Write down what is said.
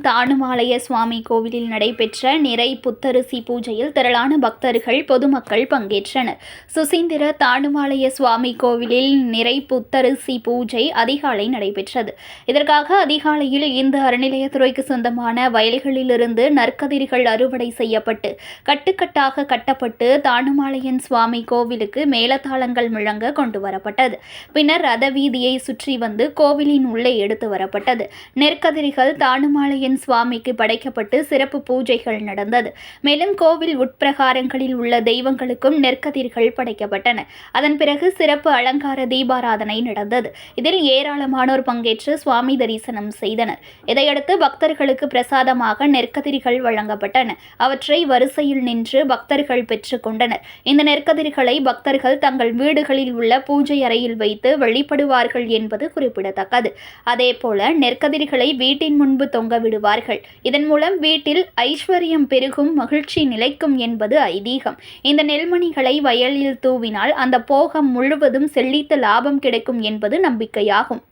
தானுமாலய சுவாமி கோவிலில் நடைபெற்ற நிறை புத்தரிசி பூஜையில் திரளான பக்தர்கள் பொதுமக்கள் பங்கேற்றனர். சுசீந்திர தானுமாலய சுவாமி கோவிலில் நிறை புத்தரிசி பூஜை அதிகாலை நடைபெற்றது. இதற்காக அதிகாலையில் இந்து அறநிலையத்துறைக்கு சொந்தமான வயல்களிலிருந்து நற்கதிர்கள் அறுவடை செய்யப்பட்டு கட்டுக்கட்டாக கட்டப்பட்டு தானுமாலயன் சுவாமி கோவிலுக்கு மேலதாளங்கள் முழங்க கொண்டு வரப்பட்டது. பின்னர் ரத வீதியை சுற்றி வந்து கோவிலின் உள்ளே எடுத்து வரப்பட்டது. நெற்கதிரிகள் தானுமாலயன் சுவாமிக்கு படைக்கப்பட்டு சிறப்பு பூஜைகள் நடந்தது. மேலும் கோவில் உட்பிரகாரங்களில் உள்ள தெய்வங்களுக்கும் நெற்கதிர்கள் படைக்கப்பட்டன. அதன் பிறகு சிறப்பு அலங்கார தீபாராதனை நடந்தது. இதில் ஏராளமானோர் பங்கேற்று சுவாமி தரிசனம் செய்தனர். இதையடுத்து பக்தர்களுக்கு பிரசாதமாக நெற்கதிர்கள் வழங்கப்பட்டன. அவற்றை வரிசையில் நின்று பக்தர்கள் பெற்றுக் கொண்டனர். இந்த நெற்கதிர்களை பக்தர்கள் தங்கள் வீடுகளில் உள்ள பூஜை அறையில் வைத்து வழிபடுவார்கள் என்பது குறிப்பிடத்தக்கது. அதேபோல நெற்கதிர்களை வீட்டின் முன்பு தொங்க விடுவார்கள். இதன் மூலம் வீட்டில் ஐஸ்வர்யம் பெருகும், மகிழ்ச்சி நிலைக்கும் என்பது ஐதீகம். இந்த நெல்மணிகளை வயலில் தூவினால் அந்த போகம் முழுவதும் செழித்த லாபம் கிடைக்கும் என்பது நம்பிக்கையாகும்.